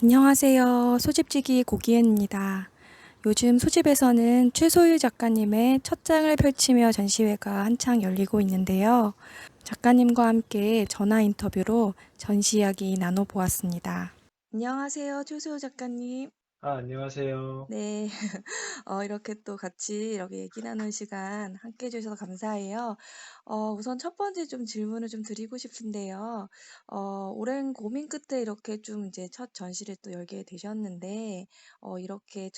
안녕하세요. 소집지기 고기엔입니다. 요즘 소집에서는 최소유 작가님의 첫 장을 펼치며 전시회가 한창 열리고 있는데요. 작가님과 함께 전화 인터뷰로 전시 이야기 나눠보았습니다. 안녕하세요, 최소유 작가님. 안녕하세요. 네, 이렇게 또 같이 이렇게 얘기 나눈 시간 함께 해주셔서 감사해요. 우선 첫 번째 좀 질문을 좀 드리고 싶은데요. 오랜 고민 끝에 이렇게 좀 이제 첫 전시를 또 열게 되셨는데, 이렇게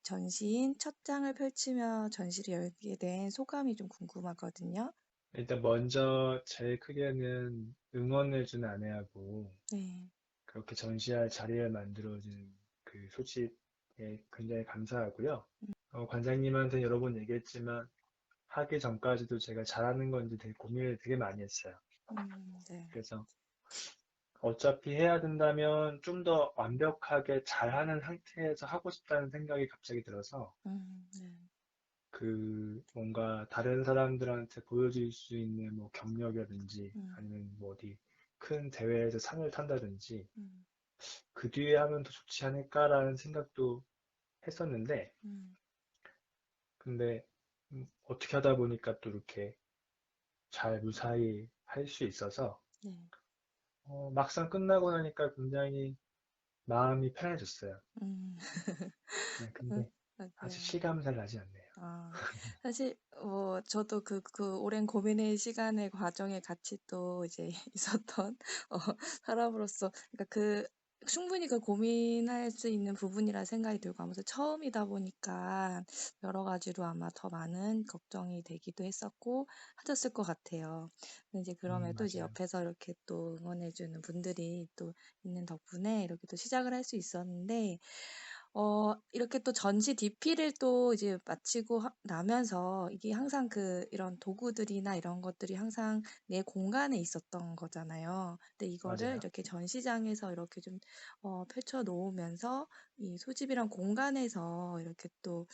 전시인 첫 장을 펼치며 전시를 열게 된 소감이 좀 궁금하거든요. 일단 먼저 제일 크게는 응원해준 아내하고 네. 그렇게 전시할 자리를 만들어준 그 소식에 굉장히 감사하고요. 관장님한테 여러 번 얘기했지만 하기 전까지도 제가 잘하는 건지 되게 고민을 되게 많이 했어요. 네. 그래서 어차피 해야 된다면 좀 더 완벽하게 잘하는 상태에서 하고 싶다는 생각이 갑자기 들어서 네. 그 뭔가 다른 사람들한테 보여줄 수 있는 뭐 경력이라든지 음, 아니면 뭐 어디 큰 대회에서 상을 탄다든지 음, 그 뒤에 하면 더 좋지 않을까라는 생각도 했었는데 음, 근데 어떻게 하다 보니까 또 이렇게 잘 무사히 할 수 있어서 네. 막상 끝나고 나니까 굉장히 마음이 편해졌어요. 음, 네, 음, 근데 아직 맞아요. 실감살 나지 않네요. 아, 사실 저도 그 오랜 고민의 시간의 과정에 같이 또 이제 있었던 어 사람으로서, 그러니까 충분히 그 고민할 수 있는 부분이라 생각이 들고, 아무래도 처음이다 보니까 여러 가지로 아마 더 많은 걱정이 되기도 했었고 하셨을 것 같아요. 근데 이제 그럼에도 이제 맞아요. 옆에서 이렇게 또 응원해 주는 분들이 또 있는 덕분에 이렇게 또 시작을 할 수 있었는데, 이렇게 또 전시 DP를 또 이제 마치고 나면서 이게 항상 이런 도구들이나 이런 것들이 항상 내 공간에 있었던 거잖아요. 근데 이거를 맞아요. 이렇게 전시장에서 이렇게 좀 펼쳐 놓으면서 이 소집이란 공간에서 이렇게 또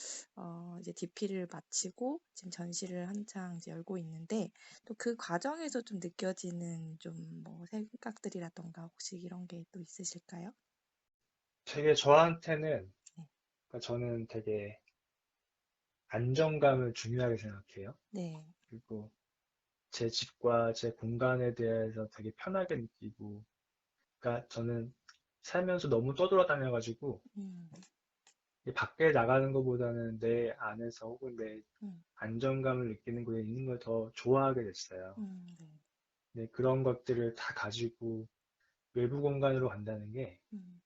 이제 DP를 마치고 지금 전시를 한창 이제 열고 있는데, 또 그 과정에서 좀 느껴지는 좀 뭐 생각들이라던가 혹시 이런 게 또 있으실까요? 되게 저한테는 네. 그러니까 저는 되게 안정감을 중요하게 생각해요. 네. 그리고 제 집과 제 공간에 대해서 되게 편하게 느끼고, 그러니까 저는 살면서 너무 떠돌아다녀가지고, 음. 이 밖에 나가는 것보다는 내 안에서 혹은 내 음. 안정감을 느끼는 곳에 있는 걸 더 좋아하게 됐어요. 네. 근데 그런 것들을 다 가지고 외부 공간으로 간다는 게 음.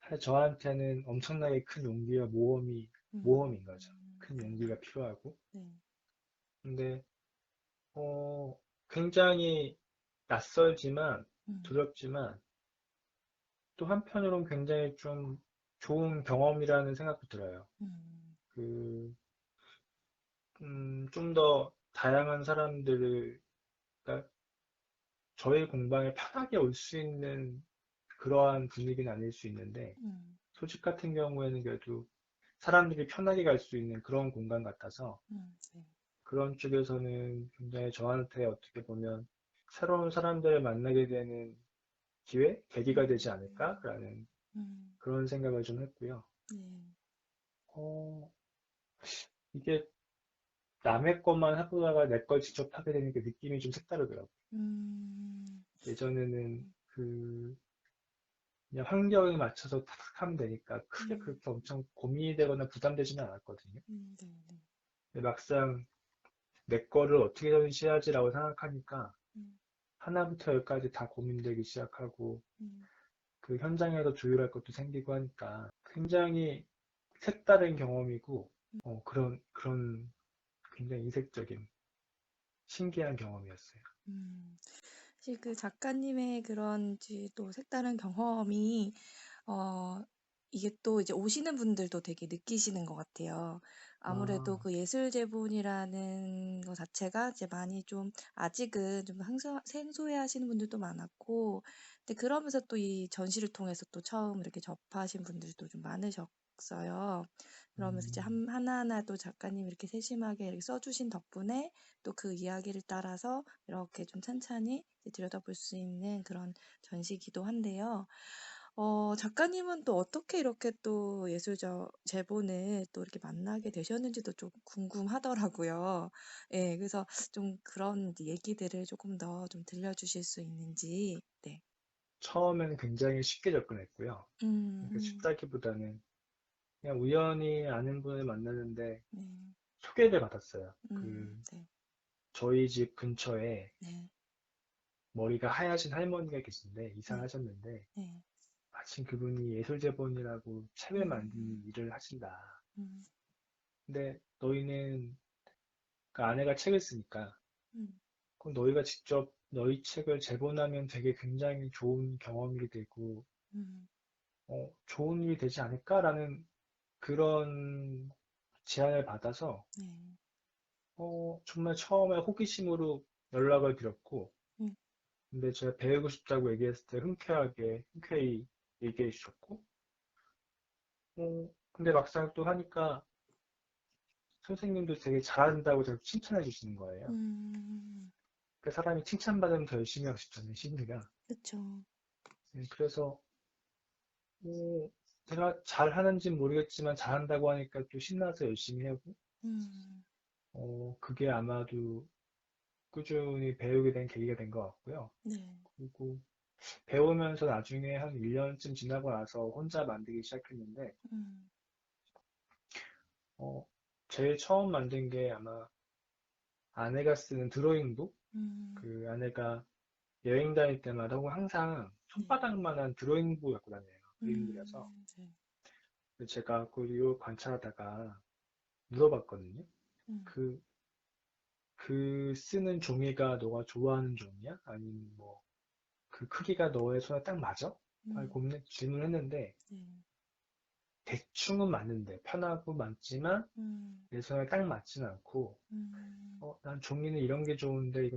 사실 저한테는 엄청나게 큰 용기와 음. 모험인 거죠. 큰 네. 용기가 필요하고. 네. 근데, 어, 굉장히 낯설지만, 음. 두렵지만, 또 한편으로는 굉장히 좀 좋은 경험이라는 생각도 들어요. 음. 그, 좀 더 다양한 사람들을, 그러니까 저희 공방에 편하게 올 수 있는 그러한 분위기는 아닐 수 있는데, 음. 소집 같은 경우에는 그래도 사람들이 편하게 갈 수 있는 그런 공간 같아서, 네. 그런 쪽에서는 굉장히 저한테 어떻게 보면 새로운 사람들을 만나게 되는 기회, 계기가 되지 음. 않을까라는 음. 그런 생각을 좀 했고요. 네. 어, 이게 남의 것만 하다가 내 걸 직접 하게 되니까 느낌이 좀 색다르더라고요. 음. 예전에는 그냥 환경에 맞춰서 탁 하면 되니까 크게 음. 그렇게 엄청 고민이 되거나 부담되지는 않았거든요. 네. 네. 근데 막상 내 거를 어떻게 전시하지라고 생각하니까 음. 하나부터 열까지 다 고민되기 시작하고 음. 그 현장에서 조율할 것도 생기고 하니까 굉장히 색다른 경험이고, 그런 굉장히 이색적인 신기한 경험이었어요. 사실 그 작가님의 그런 또 색다른 경험이 어 이게 또 이제 오시는 분들도 되게 느끼시는 것 같아요. 아무래도 아, 그 예술 제본이라는 것 자체가 이제 많이 좀 아직은 좀 생소해 하시는 분들도 많았고, 근데 그러면서 또 이 전시를 통해서 또 처음 이렇게 접하신 분들도 좀 많으셨어요. 그러면서 이제 음, 하나하나 또 작가님이 이렇게 세심하게 이렇게 써주신 덕분에 또 그 이야기를 따라서 이렇게 좀 찬찬히 이제 들여다볼 수 있는 그런 전시기도 한데요. 작가님은 또 어떻게 이렇게 또 예술적 제본을 또 이렇게 만나게 되셨는지도 좀 궁금하더라고요. 예, 그래서 좀 그런 얘기들을 조금 더 좀 들려주실 수 있는지. 네. 처음에는 굉장히 쉽게 접근했고요. 그러니까 음, 쉽다기보다는 그냥 우연히 아는 분을 만났는데 네. 소개를 받았어요. 네. 저희 집 근처에 네. 머리가 하얘진 할머니가 계신데 네. 이사하셨는데 네. 마침 그분이 예술제본이라고 책을 만드는 음, 일을 하신다. 음, 근데 너희는 그 아내가 책을 쓰니까 음, 그럼 너희가 직접 너희 책을 제본하면 되게 굉장히 좋은 경험이 되고 음, 좋은 일이 되지 않을까라는 그런 제안을 받아서 네. 정말 처음에 호기심으로 연락을 드렸고 음, 근데 제가 배우고 싶다고 얘기했을 때 흔쾌히 얘기해 주셨고 근데 막상 또 하니까 선생님도 되게 잘한다고 계속 칭찬해 주시는 거예요. 음, 그 사람이 칭찬받으면 더 열심히 하고 싶잖아요, 심리가. 그쵸. 그래서 어, 제가 잘하는지는 모르겠지만 잘한다고 하니까 또 신나서 열심히 하고 음, 그게 아마도 꾸준히 배우게 된 계기가 된 것 같고요. 네. 그리고 배우면서 나중에 한 1년쯤 지나고 나서 혼자 만들기 시작했는데 음, 어, 제일 처음 만든 게 아마 아내가 쓰는 드로잉북? 음, 그 아내가 여행 다닐 때마다 혹은 항상 네. 손바닥만한 드로잉북 갖고 다녀요. 그림 그려서. 네. 그래서 제가 그걸 관찰하다가 물어봤거든요. 음, 그, 그 쓰는 종이가 너가 좋아하는 종이야? 아니면 뭐, 그 크기가 너의 손에 딱 맞아? 음, 질문했는데, 네. 대충은 맞는데, 편하고 맞지만, 음, 내 손에 딱 맞진 않고, 음, 난 종이는 이런 게 좋은데,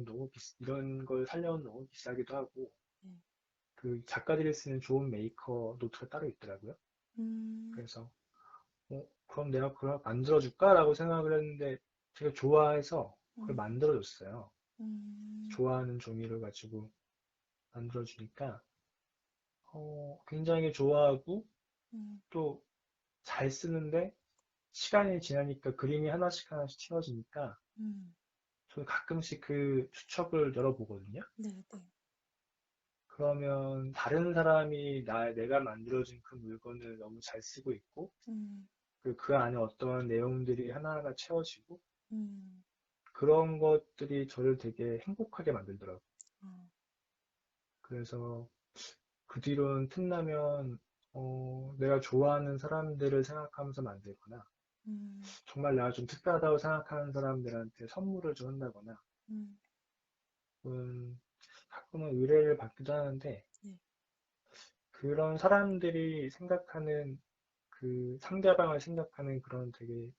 이런 걸 살려면 너무 비싸기도 하고, 네. 그 작가들이 쓰는 좋은 메이커 노트가 따로 있더라고요. 음, 그래서, 그럼 내가 그걸 만들어줄까라고 생각을 했는데, 제가 좋아해서 그걸 음, 만들어줬어요. 음, 좋아하는 종이를 가지고 만들어주니까, 굉장히 좋아하고, 음, 또 잘 쓰는데, 시간이 지나니까 그림이 하나씩 하나씩 튀어지니까, 음, 저는 가끔씩 그 수첩을 열어보거든요. 네, 네. 그러면 다른 사람이 내가 만들어준 그 물건을 너무 잘 쓰고 있고, 음, 그 안에 어떠한 내용들이 하나하나 채워지고, 음, 그런 것들이 저를 되게 행복하게 만들더라고요. 어, 그래서 그 뒤로는 틈나면, 내가 좋아하는 사람들을 생각하면서 만들거나, 음, 정말 내가 좀 특별하다고 생각하는 사람들한테 선물을 좀 한다거나, 음, 가끔은 의뢰를 받기도 하는데, 네. 그런 사람들이 생각하는 그 상대방을 생각하는 그런 되게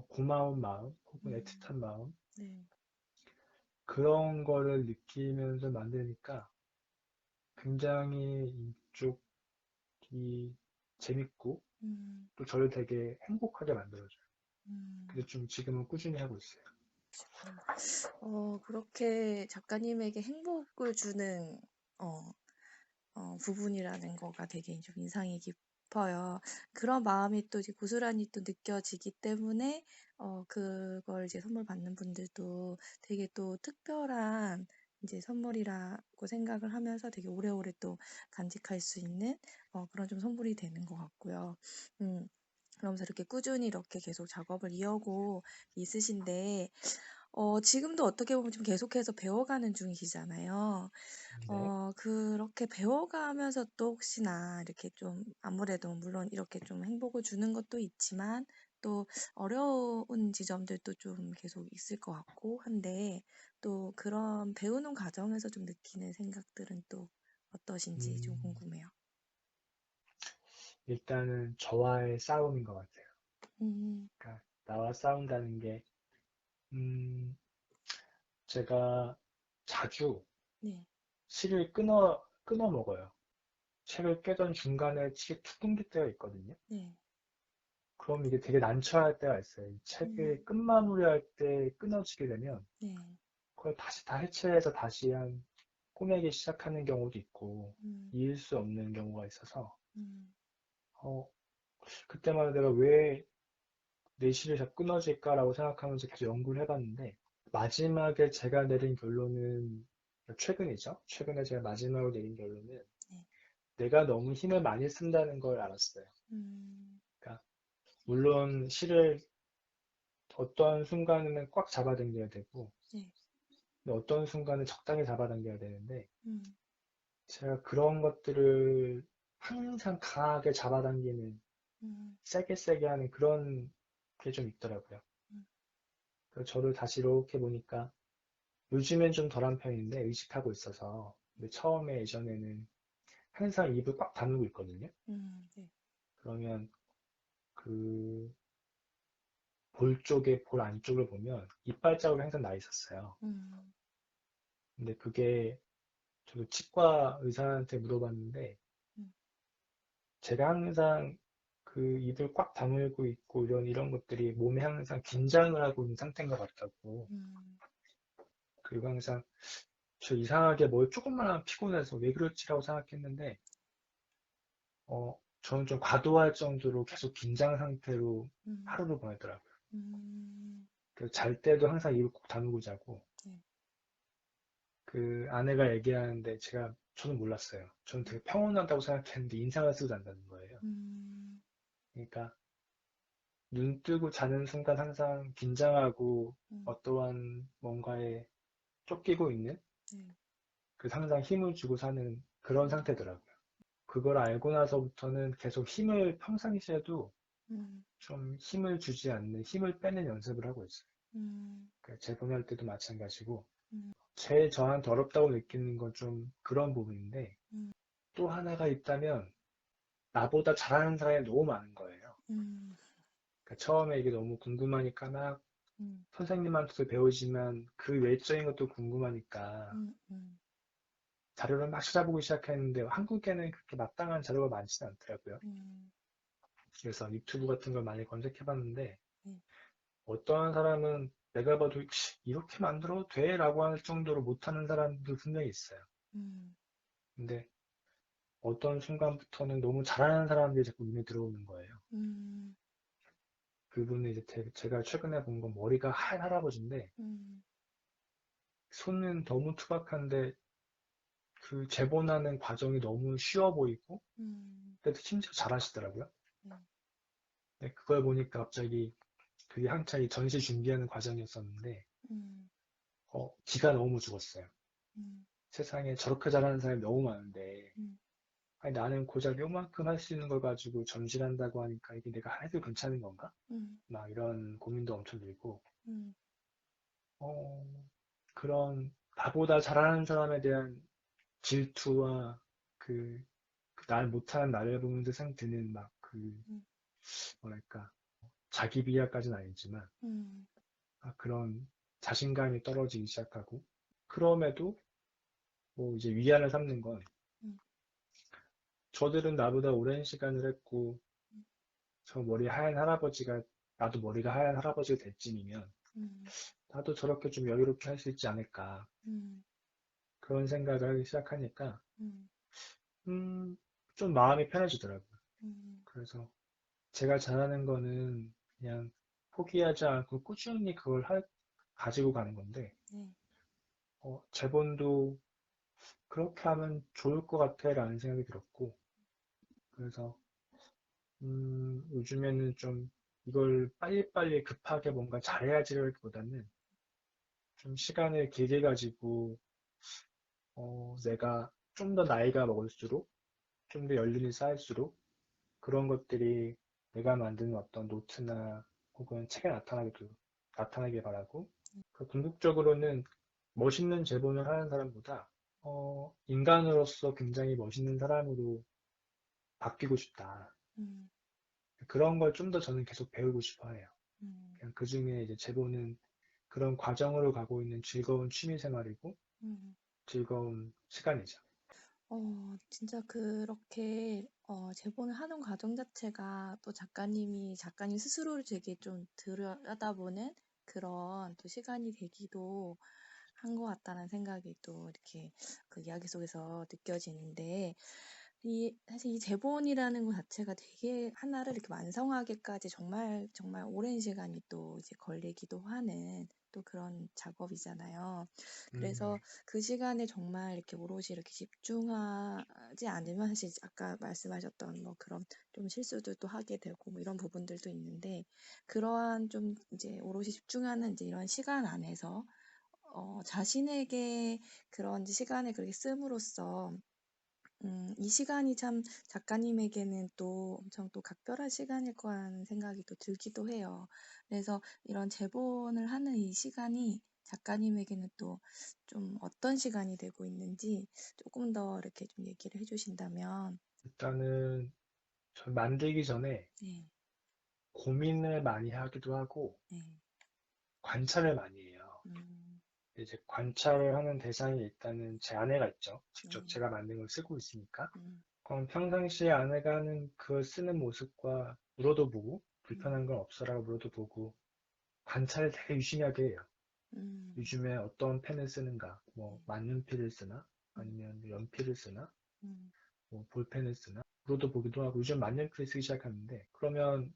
고마운 마음 혹은 음, 애틋한 마음 네. 그런 거를 느끼면서 만드니까 굉장히 이쪽이 재밌고 음, 또 저를 되게 행복하게 만들어줘요. 음. 그래서 좀 지금은 꾸준히 하고 있어요. 그렇게 작가님에게 행복을 주는, 어, 부분이라는 거가 되게 좀 인상이 깊어요. 그런 마음이 또 이제 고스란히 또 느껴지기 때문에, 그걸 이제 선물 받는 분들도 되게 또 특별한 이제 선물이라고 생각을 하면서 되게 오래오래 또 간직할 수 있는, 그런 좀 선물이 되는 것 같고요. 음, 그러면서 이렇게 꾸준히 이렇게 계속 작업을 이어오고 있으신데, 지금도 어떻게 보면 좀 계속해서 배워가는 중이시잖아요. 네. 그렇게 배워가면서 또 혹시나 이렇게 좀 아무래도 물론 이렇게 좀 행복을 주는 것도 있지만 또 어려운 지점들도 좀 계속 있을 것 같고 한데 또 그런 배우는 과정에서 좀 느끼는 생각들은 또 어떠신지 좀 음, 궁금해요. 일단은 저와의 싸움인 것 같아요. 음, 그러니까 나와 싸운다는 게 음, 제가 자주 네, 실을 끊어 먹어요. 책을 깨던 중간에 책이 툭 끊길 때가 있거든요. 네, 그럼 이게 되게 난처할 때가 있어요. 이 음, 책의 끝마무리할 때 끊어지게 되면 네, 그걸 다시 다 해체해서 다시 한 포기하기 시작하는 경우도 있고, 음, 이을 수 없는 경우가 있어서, 음, 어, 그때마다 내가 왜 내 실이 자꾸 끊어질까라고 생각하면서 계속 연구를 해봤는데, 마지막에 제가 내린 결론은, 최근이죠. 최근에 제가 마지막으로 내린 결론은, 네. 내가 너무 힘을 많이 쓴다는 걸 알았어요. 음, 그러니까, 물론 실을 어떤 순간에는 꽉 잡아당겨야 되고, 네. 어떤 순간에 적당히 잡아당겨야 되는데, 음, 제가 그런 것들을 항상 강하게 잡아당기는, 음, 세게 세게 하는 그런 게 좀 있더라고요. 음, 그래서 저를 다시 이렇게 보니까 요즘엔 좀 덜한 편인데 의식하고 있어서 근데 처음에 예전에는 항상 입을 꽉 다물고 있거든요. 네. 그러면 그 볼 쪽에 볼 안쪽을 보면 이빨 자국이 항상 나 있었어요. 음, 근데 그게 저도 치과 의사한테 물어봤는데 음, 제가 항상 그 입을 꽉 다물고 있고 이런 것들이 몸에 항상 긴장을 하고 있는 상태인 것 같다고. 음, 그리고 항상 저 이상하게 뭘 조금만 하면 피곤해서 왜 그럴지라고 생각했는데, 저는 좀 과도할 정도로 계속 긴장 상태로 음, 하루를 보내더라고요. 음, 그래서 잘 때도 항상 입을 꼭 다물고 자고, 네. 그 아내가 얘기하는데 저는 몰랐어요. 저는 되게 평온하다고 생각했는데 인상을 쓰고 잔다는 거예요. 음, 그러니까 눈 뜨고 자는 순간 항상 긴장하고 음, 어떠한 뭔가에 쫓기고 있는 네. 그 항상 힘을 주고 사는 그런 음, 상태더라고요. 그걸 알고 나서부터는 계속 힘을 평상시에도 음, 좀 힘을 주지 않는 힘을 빼는 연습을 하고 있어요. 음, 그러니까 재분할 때도 마찬가지고 음, 제일 저한테 어렵다고 느끼는 건 좀 그런 부분인데 음, 또 하나가 있다면 나보다 잘하는 사람이 너무 많은 거예요. 음, 그러니까 처음에 이게 너무 궁금하니까 막 음, 선생님한테도 배우지만 그 외적인 것도 궁금하니까 음, 자료를 막 찾아보기 시작했는데 한국에는 그렇게 마땅한 자료가 많지는 않더라고요. 음, 그래서 유튜브 같은 걸 많이 검색해봤는데 네. 어떠한 사람은 내가 봐도 이렇게 만들어도 돼? 라고 할 정도로 못하는 사람도 분명히 있어요. 음, 근데 어떤 순간부터는 너무 잘하는 사람들이 자꾸 눈에 들어오는 거예요. 음, 그분은 이제 제가 최근에 본 건 머리가 하얀 할아버지인데 음, 손은 너무 투박한데 그 재본하는 과정이 너무 쉬워 보이고 그래도 심지어 잘하시더라고요. 네. 근데 그걸 보니까 갑자기 그게 한창 이 전시 준비하는 과정이었었는데 음, 기가 너무 죽었어요. 음, 세상에 저렇게 잘하는 사람이 너무 많은데 음, 아니, 나는 고작 요만큼 할 수 있는 걸 가지고 전시를 한다고 하니까 이게 내가 해도 괜찮은 건가? 음, 막 이런 고민도 엄청 들고, 음, 어, 그런 나보다 잘하는 사람에 대한 질투와 그, 날 못하는 나를 보면서 드는 막 음, 뭐랄까, 자기 비하까지는 아니지만, 음, 그런 자신감이 떨어지기 시작하고, 그럼에도 뭐 이제 위안을 삼는 건, 음, 저들은 나보다 오랜 시간을 했고, 음, 저 머리 하얀 할아버지가, 나도 머리가 하얀 할아버지가 될 쯤이면, 음, 나도 저렇게 좀 여유롭게 할 수 있지 않을까. 음, 그런 생각을 하기 시작하니까, 음, 음, 좀 마음이 편해지더라고요. 음, 그래서 제가 잘하는 거는 그냥 포기하지 않고 꾸준히 가지고 가는 건데, 네. 재본도 그렇게 하면 좋을 것 같아라는 생각이 들었고, 그래서, 요즘에는 좀 이걸 빨리빨리 급하게 뭔가 잘해야지라기보다는 좀 시간을 길게 가지고, 내가 좀 더 나이가 먹을수록, 좀 더 연륜이 쌓일수록, 그런 것들이 내가 만든 어떤 노트나 혹은 책에 나타나길 바라고, 그 궁극적으로는 멋있는 제본을 하는 사람보다, 인간으로서 굉장히 멋있는 사람으로 바뀌고 싶다. 음, 그런 걸 좀 더 저는 계속 배우고 싶어 해요. 음, 그냥 그 중에 이제 제본은 그런 과정으로 가고 있는 즐거운 취미 생활이고 음. 즐거운 시간이죠. 진짜 그렇게 제본을 하는 과정 자체가 또 작가님 스스로를 되게 좀 들여다보는 그런 또 시간이 되기도 것 같다는 생각이 또 이렇게 그 이야기 속에서 느껴지는데, 사실 이 제본이라는 것 자체가 되게 하나를 이렇게 완성하기까지 정말 정말 오랜 시간이 또 이제 걸리기도 하는 또 그런 작업이잖아요. 그래서 네. 그 시간에 정말 이렇게 오롯이 이렇게 집중하지 않으면 사실 아까 말씀하셨던 뭐 그런 좀 실수들도 하게 되고 뭐 이런 부분들도 있는데, 그러한 좀 이제 오롯이 집중하는 이제 이런 시간 안에서 자신에게 그런 시간을 그렇게 씀으로써 이 시간이 참 작가님에게는 또 엄청 또 각별한 시간일 거라는 생각이 또 들기도 해요. 그래서 이런 제본을 하는 이 시간이 작가님에게는 또 좀 어떤 시간이 되고 있는지 조금 더 이렇게 좀 얘기를 해주신다면. 일단은 저 만들기 전에 네, 고민을 많이 하기도 하고 네, 관찰을 많이 해요. 음, 이제 관찰을 하는 대상이 일단은 제 아내가 있죠. 직접 네, 제가 만든 걸 쓰고 있으니까. 음, 그럼 평상시에 아내가 하는 그 쓰는 모습과 물어도 보고, 음, 불편한 건 없어라고 물어도 보고, 관찰을 되게 유심히 하게 해요. 음, 요즘에 어떤 펜을 쓰는가, 네, 뭐, 만년필을 쓰나, 음, 아니면 연필을 쓰나, 음, 뭐, 볼펜을 쓰나, 물어도 보기도 하고, 요즘 만년필을 쓰기 시작하는데, 그러면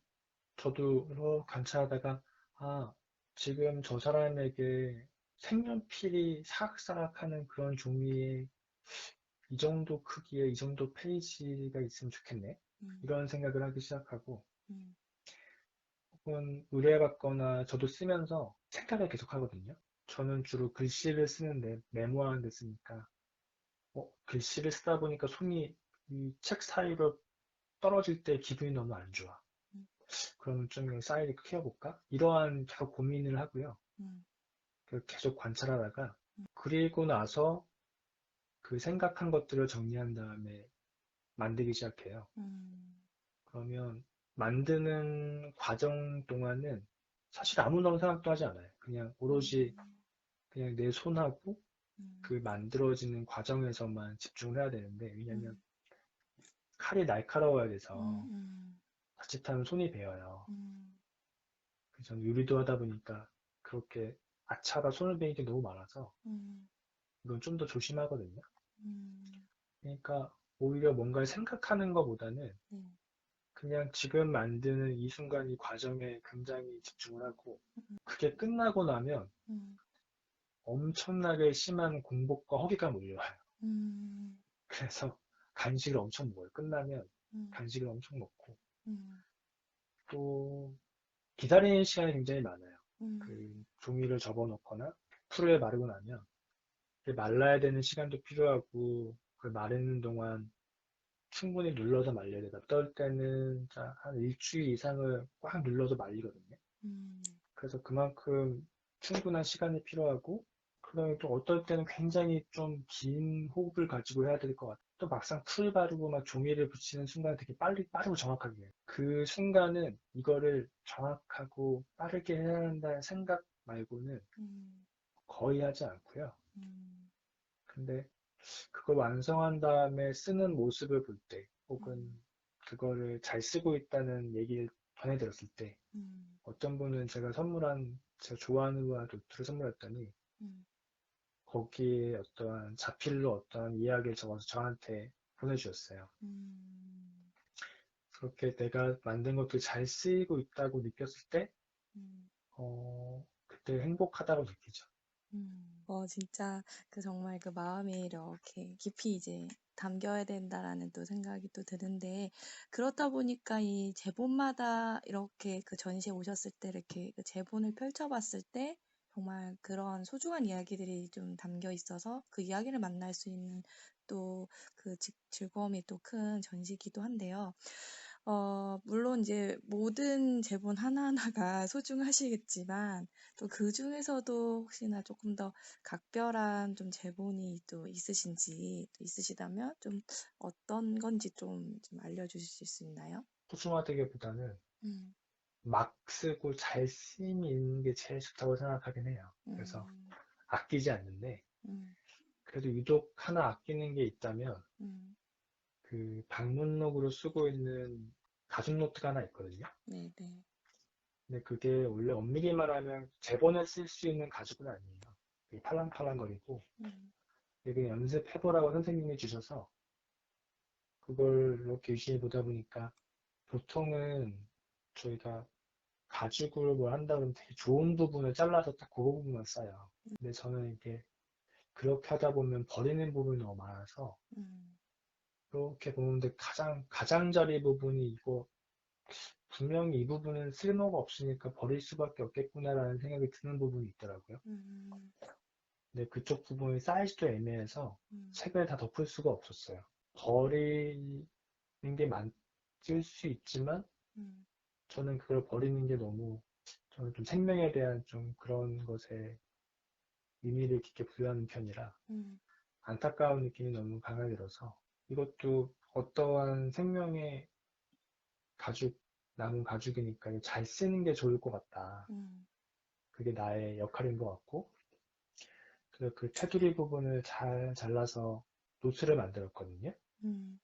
저도 관찰하다가, 아, 지금 저 사람에게 색연필이 사각사각하는 그런 종이의 이 정도 크기의 이 정도 페이지가 있으면 좋겠네. 음, 이런 생각을 하기 시작하고, 음, 혹은 의뢰받거나 저도 쓰면서 생각을 계속 하거든요. 저는 주로 글씨를 쓰는데 메모하는 데 쓰니까, 글씨를 쓰다 보니까 손이 이 책 사이로 떨어질 때 기분이 너무 안 좋아. 음, 그러면 좀 사이를 키워볼까? 이러한 계속 고민을 하고요. 음, 계속 관찰하다가, 그리고 나서 그 생각한 것들을 정리한 다음에 만들기 시작해요. 음, 그러면 만드는 과정 동안은 사실 아무런 생각도 하지 않아요. 그냥 오롯이 음, 그냥 내 손하고 그 음, 만들어지는 과정에서만 집중을 해야 되는데, 왜냐면 음, 칼이 날카로워야 음, 돼서 음, 자칫하면 손이 베어요. 음, 그래서 저는 요리도 하다 보니까 그렇게 아차가 손을 베는 게 너무 많아서 음, 이건 좀 더 조심하거든요. 음, 그러니까 오히려 뭔가를 생각하는 것보다는 네, 그냥 지금 만드는 이 순간 이 과정에 굉장히 집중을 하고, 그게 끝나고 나면 음, 엄청나게 심한 공복과 허기가 몰려와요. 음, 그래서 간식을 엄청 먹어요. 끝나면 음, 간식을 엄청 먹고, 음, 또 기다리는 시간이 굉장히 많아요. 음, 그 종이를 접어놓거나 풀을 마르고 나면 그게 말라야 되는 시간도 필요하고, 그 마르는 동안 충분히 눌러서 말려야 되다. 어떨 때는 한 일주일 이상을 꽉 눌러서 말리거든요. 음, 그래서 그만큼 충분한 시간이 필요하고, 그다음에 또 어떨 때는 굉장히 좀 긴 호흡을 가지고 해야 될 것 같아요. 또 막상 풀 바르고 막 종이를 붙이는 순간 되게 빠르고 정확하게 해요. 그 순간은 이거를 정확하고 빠르게 해야 한다는 생각 말고는 음, 거의 하지 않고요. 음, 근데 그걸 완성한 다음에 쓰는 모습을 볼 때, 혹은 음, 그거를 잘 쓰고 있다는 얘기를 전해 들었을 때, 음, 어떤 분은 제가 좋아하는 거나 노트를 선물했더니, 음, 거기에 어떠한 자필로 어떠한 이야기를 적어서 저한테 보내주셨어요. 음, 그렇게 내가 만든 것도 잘 쓰이고 있다고 느꼈을 때, 음, 그때 행복하다고 느끼죠. 진짜 그 정말 그 마음이 이렇게 깊이 이제 담겨야 된다라는 또 생각이 또 드는데, 그렇다 보니까 이 제본마다 이렇게 그 전시에 오셨을 때 이렇게 그 제본을 펼쳐봤을 때 정말 그런 소중한 이야기들이 좀 담겨 있어서 그 이야기를 만날 수 있는 또 그 즐거움이 또 큰 전시기도 한데요. 물론 이제 모든 제본 하나하나가 소중하시겠지만 또 그중에서도 혹시나 조금 더 각별한 좀 제본이 또 있으신지, 또 있으시다면 좀 어떤 건지 좀 알려주실 수 있나요? 소중하다기보다는 음, 막 쓰고 잘 쓰임이 있는 게 제일 좋다고 생각하긴 해요. 그래서 음, 아끼지 않는데, 음, 그래도 유독 하나 아끼는 게 있다면, 음, 그 방문록으로 쓰고 있는 가죽 노트가 하나 있거든요. 네, 네. 근데 그게 원래 엄밀히 말하면 제본에 쓸 수 있는 가죽은 아니에요. 되게 팔랑팔랑거리고 음, 되게 연습해보라고 선생님이 주셔서 그걸 이렇게 유심히 보다 보니까 보통은 저희가 가죽을 뭘 한다 그러면 되게 좋은 부분을 잘라서 딱 그 부분만 써요. 근데 저는 이게 그렇게 하다 보면 버리는 부분이 너무 많아서 음, 그렇게 보는데 가장 가장자리 부분이 이거 분명히 이 부분은 쓸모가 없으니까 버릴 수밖에 없겠구나라는 생각이 드는 부분이 있더라고요. 음, 근데 그쪽 부분이 사이즈도 애매해서 음, 책을 다 덮을 수가 없었어요. 버리는 게 맞을 수 있지만 음, 저는 그걸 버리는 게 너무 저는 좀 생명에 대한 좀 그런 것에 의미를 깊게 부여하는 편이라 음, 안타까운 느낌이 너무 강하게 들어서 이것도 어떠한 생명의 가죽, 남은 가죽이니까 잘 쓰는 게 좋을 것 같다. 음, 그게 나의 역할인 것 같고 그래서 그 테두리 부분을 잘 잘라서 노트를 만들었거든요. 음,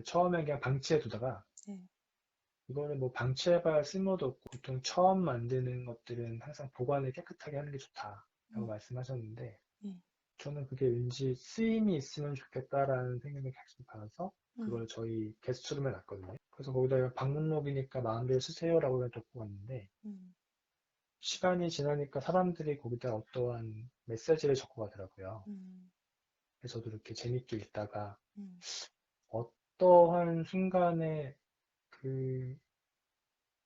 처음에 그냥 방치해 두다가 네, 이거는 뭐 방치해봐야 쓸모도 없고 보통 처음 만드는 것들은 항상 보관을 깨끗하게 하는 게 좋다라고 음, 말씀하셨는데 네, 저는 그게 왠지 쓰임이 있으면 좋겠다라는 생각이 계속 들어서 음, 그걸 저희 게스트룸에 놨거든요. 그래서 거기다가 방문록이니까 마음대로 쓰세요라고 그냥 적고 갔는데 음, 시간이 지나니까 사람들이 거기다 어떠한 메시지를 적고 가더라고요. 음, 그래서 저도 이렇게 재밌게 읽다가 음, 어떠한 순간에 그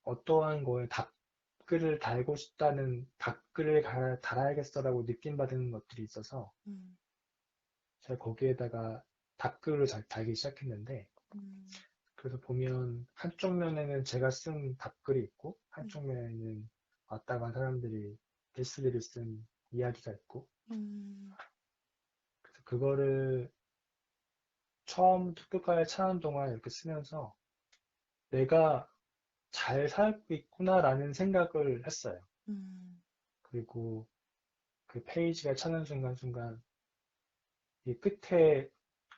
어떠한 거에 댓글을 달고 싶다는 댓글을 달아야겠어라고 느낀받은 것들이 있어서 음, 제가 거기에다가 댓글을 달기 시작했는데 음, 그래서 보면 한쪽 면에는 제가 쓴 댓글이 있고 음, 한쪽 면에는 왔다 간 사람들이 게스트들이 쓴 이야기가 있고 음, 그래서 그거를 처음부터 끝까지 찾는 동안 이렇게 쓰면서 내가 잘 살고 있구나라는 생각을 했어요. 음, 그리고 그 페이지가 차는 순간순간 이 끝에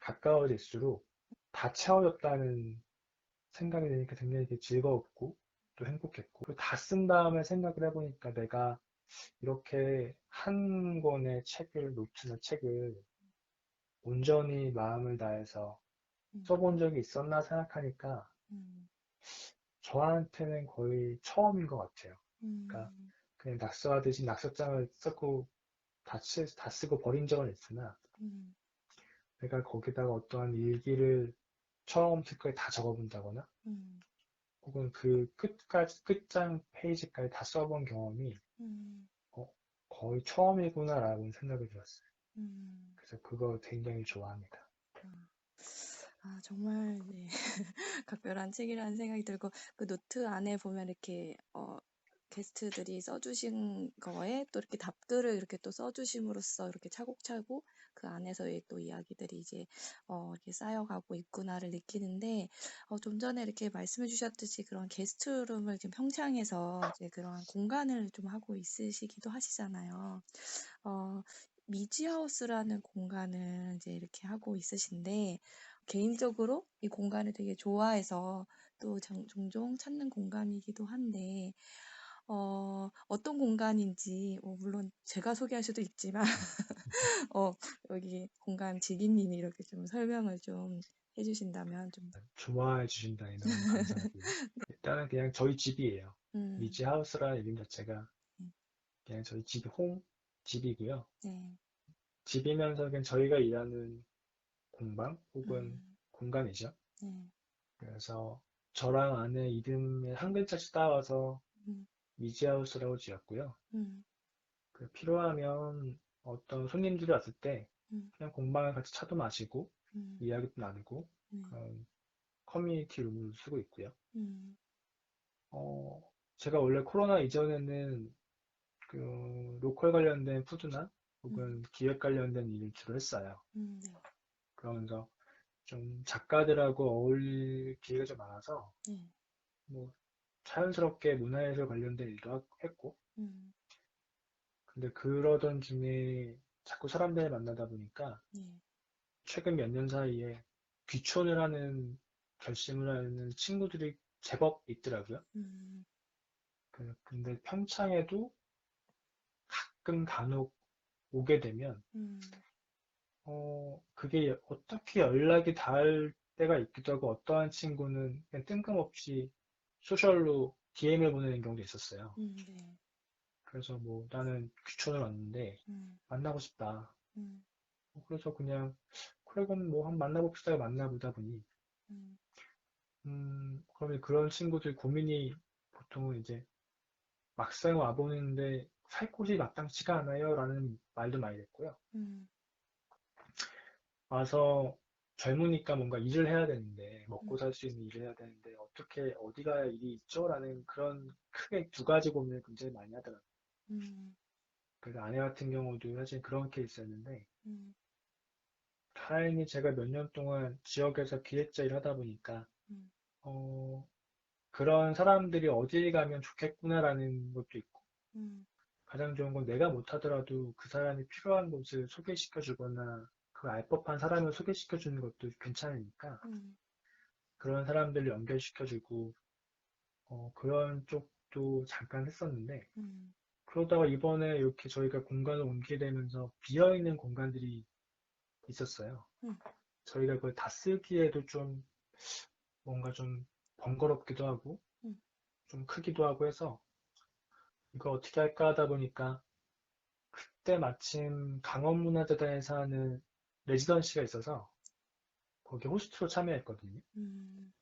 가까워질수록 다 채워졌다는 생각이 드니까 굉장히 되게 즐거웠고 또 행복했고 그리고 다 쓴 다음에 생각을 해보니까 내가 이렇게 한 권의 책을 노트나 책을 온전히 마음을 다해서 음, 써본 적이 있었나 생각하니까 음, 저한테는 거의 처음인 것 같아요. 그러니까 음, 그냥 낙서하듯이 낙서장을 쓰고 다 쓰고 버린 적은 있으나 음, 내가 거기다가 어떠한 일기를 처음부터 다 적어본다거나 음, 혹은 그 끝까지 끝장 페이지까지 다 써본 경험이 음, 어, 거의 처음이구나라고 생각이 들었어요. 음. 그래서 그거 굉장히 좋아합니다. 아, 정말, 네. 각별한 책이라는 생각이 들고, 그 노트 안에 보면 이렇게, 게스트들이 써주신 거에 또 이렇게 답글을 이렇게 또 써주심으로써 이렇게 차곡차곡 그 안에서의 또 이야기들이 이제, 이렇게 쌓여가고 있구나를 느끼는데, 좀 전에 이렇게 말씀해 주셨듯이 그런 게스트룸을 지금 평창에서 이제 그런 공간을 좀 하고 있으시기도 하시잖아요. 어, 미지하우스라는 공간을 이제 이렇게 하고 있으신데, 개인적으로 이 공간을 되게 좋아해서 또 종종 찾는 공간이기도 한데, 어떤 공간인지, 물론 제가 소개할 수도 있지만, 어, 여기 공간 지기님이 이렇게 좀 설명을 좀 해주신다면 좀, 좋아해 주신다니 너무 감사하고요. 일단은 그냥 저희 집이에요. 음, 미지하우스라는 이름 자체가 네, 그냥 저희 집 홈 집이고요. 네, 집이면서 그냥 저희가 일하는 공방 혹은 음, 공간이죠. 네, 그래서 저랑 아내 이름에 한 글자씩 따와서 음, 미지하우스라고 지었고요. 음, 필요하면 어떤 손님들이 왔을 때 음, 그냥 공방에 같이 차도 마시고 음, 이야기도 나누고 네, 그런 커뮤니티 룸을 쓰고 있고요. 음, 어, 제가 원래 코로나 이전에는 그 로컬 관련된 푸드나 음, 혹은 기획 관련된 일을 주로 했어요. 네, 그러면서 좀 작가들하고 어울릴 기회가 좀 많아서 네, 뭐 자연스럽게 문화예술 관련된 일도 했고 음, 근데 그러던 중에 자꾸 사람들을 만나다 보니까 네, 최근 몇 년 사이에 귀촌을 하는 결심을 하는 친구들이 제법 있더라고요. 근데 평창에도 가끔 간혹 오게 되면, 음, 그게 어떻게 연락이 닿을 때가 있기도 하고, 어떠한 친구는 그냥 뜬금없이 소셜로 DM을 보내는 경우도 있었어요. 네. 그래서 뭐 나는 귀촌을 왔는데 음, 만나고 싶다. 음, 그래서 그냥 그래 그럼 뭐 한번 만나봅시다 만나보다 보니 음, 그러면 그런 친구들 고민이 보통은 이제 막상 와보는데 살 곳이 마땅치가 않아요 라는 말도 많이 됐고요. 음, 와서 젊으니까 뭔가 일을 해야 되는데 음, 먹고 살 수 있는 일을 해야 되는데 어떻게 어디가 일이 있죠? 라는 그런 크게 두 가지 고민을 굉장히 많이 하더라고요. 음, 그래서 아내 같은 경우도 사실 그런 케이스였는데 음, 다행히 제가 몇 년 동안 지역에서 기획자 일을 하다 보니까 음, 어, 그런 사람들이 어딜 가면 좋겠구나라는 것도 있고 음, 가장 좋은 건 내가 못하더라도 그 사람이 필요한 곳을 소개시켜 주거나 그 알 법한 사람을 소개시켜 주는 것도 괜찮으니까 음, 그런 사람들을 연결시켜 주고 그런 쪽도 잠깐 했었는데 음, 그러다가 이번에 이렇게 저희가 공간을 옮기게 되면서 비어있는 공간들이 있었어요. 음, 저희가 그걸 다 쓰기에도 좀 뭔가 좀 번거롭기도 하고 음, 좀 크기도 하고 해서 이거 어떻게 할까 하다 보니까 그때 마침 강원문화재단에서 하는 레지던시가 있어서 거기 호스트로 참여했거든요. 음,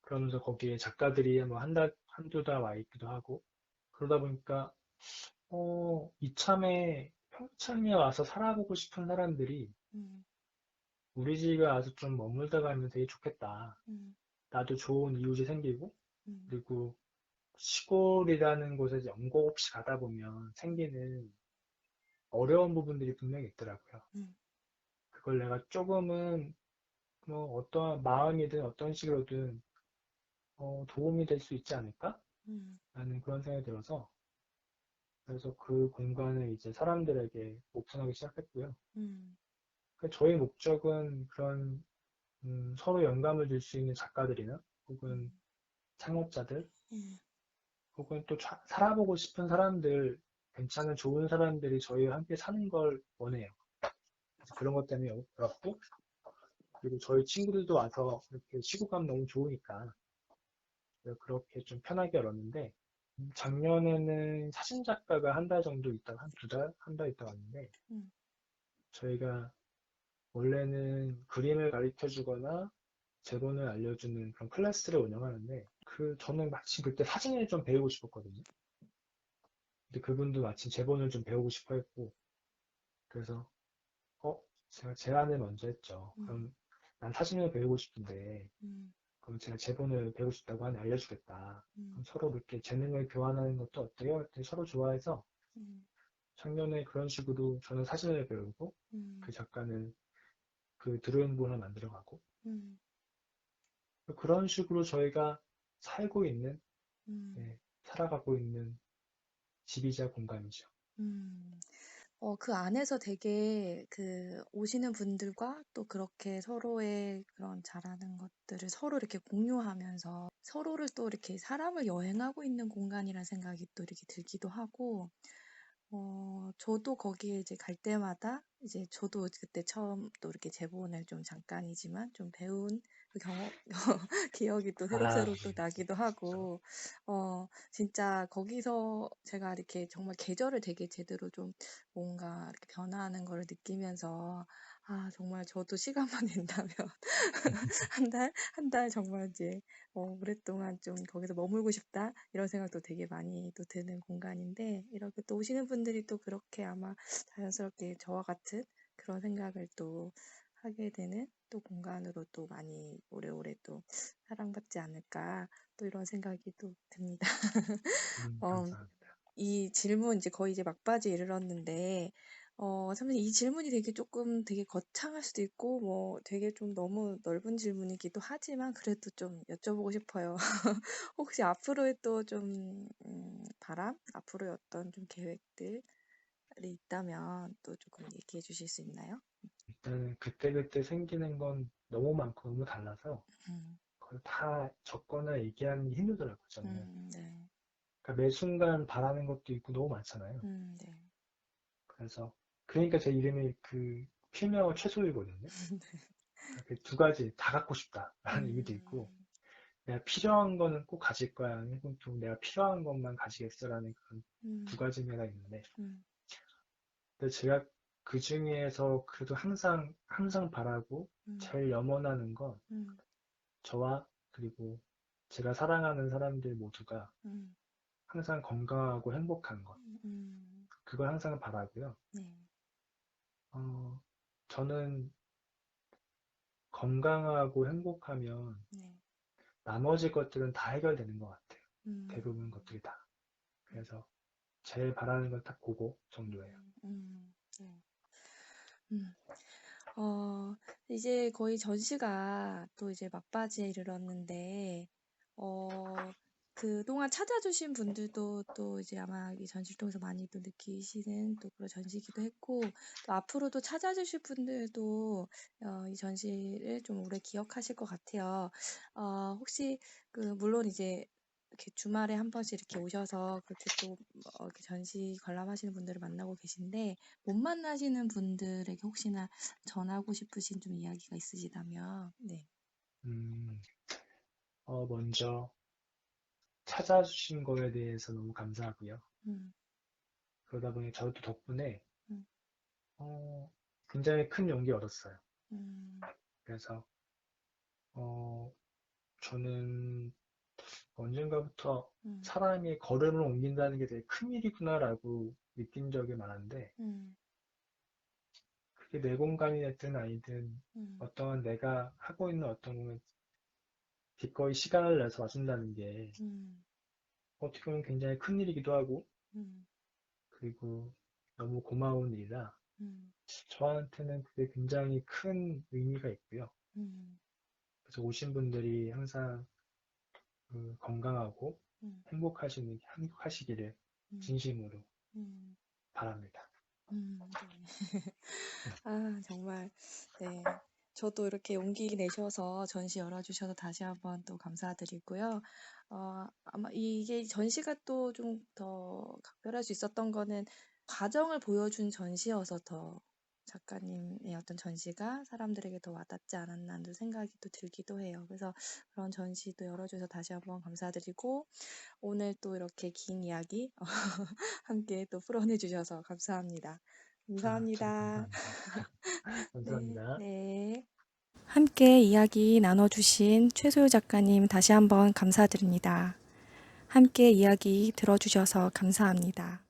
그러면서 거기에 작가들이 뭐 한 달, 한두 달 와 있기도 하고 그러다 보니까 이참에 평창에 와서 살아보고 싶은 사람들이 음, 우리 집에 와서 좀 머물다 가면 되게 좋겠다. 음, 나도 좋은 이웃이 생기고 음, 그리고 시골이라는 곳에 연고 없이 가다 보면 생기는 어려운 부분들이 분명히 있더라고요. 음, 그걸 내가 조금은 뭐 어떠한 마음이든 어떤 식으로든 도움이 될 수 있지 않을까? 음, 라는 그런 생각이 들어서 그래서 그 공간을 이제 사람들에게 오픈하기 시작했고요. 음, 저희 목적은 그런 서로 영감을 줄 수 있는 작가들이나 혹은 음, 창업자들 음, 혹은 또 살아보고 싶은 사람들 괜찮은 좋은 사람들이 저희와 함께 사는 걸 원해요. 그래서 그런 것 때문에 열었고 그리고 저희 친구들도 와서 이렇게 쉬고 가면 너무 좋으니까 그렇게 좀 편하게 열었는데 작년에는 사진 작가가 한 달 정도 있다가 한 두 달, 한 달 있다 왔는데 음, 저희가 원래는 그림을 가르쳐 주거나 제본을 알려주는 그런 클래스를 운영하는데 저는 마침 그때 사진을 좀 배우고 싶었거든요. 근데 그분도 마침 제본을 좀 배우고 싶어 했고 그래서 어 제가 제안을 먼저 했죠. 음, 그럼 난 사진을 배우고 싶은데 음, 그럼 제가 제본을 배우고 싶다고 하니 알려주겠다. 음, 그럼 서로 이렇게 재능을 교환하는 것도 어때요? 그랬더니 서로 좋아해서 음, 작년에 그런 식으로 저는 사진을 배우고 그 음, 작가는 그 드로잉본을 만들어가고 음, 그런 식으로 저희가 살고 있는 음, 살아가고 있는 집이자 공간이죠. 음. 그 안에서 되게 오시는 분들과 또 그렇게 서로의 그런 잘하는 것들을 서로 이렇게 공유하면서 서로를 또 이렇게 사람을 여행하고 있는 공간이라는 생각이 또 이렇게 들기도 하고, 저도 거기에 이제 갈 때마다 이제 저도 그때 처음 또 이렇게 제본을 좀 잠깐이지만 좀 배운 그 경험, 기억이 또 아, 새록새록 또 나기도 그렇죠. 하고, 진짜 거기서 제가 이렇게 정말 계절을 되게 제대로 좀 뭔가 이렇게 변화하는 거를 느끼면서, 아, 정말 저도 시간만 된다면 한 달 정말 이제 오랫동안 좀 거기서 머물고 싶다 이런 생각도 되게 많이 또 드는 공간인데 이렇게 또 오시는 분들이 또 그렇게 아마 자연스럽게 저와 같은 그런 생각을 또 하게 되는 또 공간으로 또 많이 오래오래 또 사랑받지 않을까 또 이런 생각이 또 듭니다. 어, 감사합니다. 이 질문 이제 거의 이제 막바지에 이르렀는데, 선생님 이 질문이 되게 조금 되게 거창할 수도 있고, 뭐 되게 좀 너무 넓은 질문이기도 하지만 그래도 좀 여쭤보고 싶어요. 혹시 앞으로의 또 좀, 앞으로의 어떤 좀 계획들이 있다면 또 조금 얘기해 주실 수 있나요? 일단은 그때그때 생기는 건 너무 많고 너무 달라서 음, 그걸 다 적거나 얘기하는 게 힘들더라고요, 저는. 네. 그러니까 매 순간 바라는 것도 있고 너무 많잖아요. 네. 그래서 그러니까 제 이름이 그 필명은 최소이거든요. 그 두 가지 다 갖고 싶다라는 의미도 있고, 음, 내가 필요한 거는 꼭 가질 거야. 아니면 또 내가 필요한 것만 가지겠어라는 그런 두 음, 가지 의미가 있는데, 음, 근데 제가 그 중에서 그래도 항상 바라고 음, 제일 염원하는 건 음, 저와 그리고 제가 사랑하는 사람들 모두가 음, 항상 건강하고 행복한 것. 그걸 항상 바라고요. 네, 어, 저는 건강하고 행복하면 네, 나머지 것들은 다 해결되는 것 같아요. 대부분 음, 것들이 다. 그래서 제일 바라는 건 딱 그거 정도예요. 네, 음. 어, 이제 거의 전시가 또 이제 막바지에 이르렀는데, 어, 그동안 찾아주신 분들도 또 이제 아마 이 전시를 통해서 많이 또 느끼시는 또 그런 전시기도 했고, 또 앞으로도 찾아주실 분들도 이 전시를 좀 오래 기억하실 것 같아요. 혹시 물론 이제 이렇게 주말에 한 번씩 이렇게 오셔서 그렇게 또 이렇게 전시 관람하시는 분들을 만나고 계신데, 못 만나시는 분들에게 혹시나 전하고 싶으신 좀 이야기가 있으시다면, 네. 음, 먼저 찾아주신 거에 대해서 너무 감사하고요. 음, 그러다 보니 저도 덕분에 음, 어, 굉장히 큰 용기 얻었어요. 음, 그래서 어, 저는 언젠가부터 음, 사람이 걸음을 옮긴다는 게 되게 큰일이구나라고 느낀 적이 많은데 음, 그게 내 공간이 됐든 아니든 음, 어떠한 내가 하고 있는 어떤 거는 기꺼이 시간을 내서 와준다는 게 음, 어떻게 보면 굉장히 큰일이기도 하고 음, 그리고 너무 고마운 일이라 음, 저한테는 그게 굉장히 큰 의미가 있고요. 음, 그래서 오신 분들이 항상 건강하고 음, 행복하시기를 음, 진심으로 음, 바랍니다. 네. 아, 정말, 네. 저도 이렇게 용기 내셔서 전시 열어주셔서 다시 한번 또 감사드리고요. 아마 이게 전시가 또 좀 더 각별할 수 있었던 거는 과정을 보여준 전시여서 더 작가님의 어떤 전시가 사람들에게 더 와닿지 않았나 하는 생각이 또 들기도 해요. 그래서 그런 전시도 열어주셔서 다시 한번 감사드리고, 오늘 또 이렇게 긴 이야기 함께 또 풀어내 주셔서 감사합니다. 저도 감사합니다. 감사합니다. 네, 감사합니다. 네. 함께 이야기 나눠주신 최소유 작가님 다시 한번 감사드립니다. 함께 이야기 들어주셔서 감사합니다.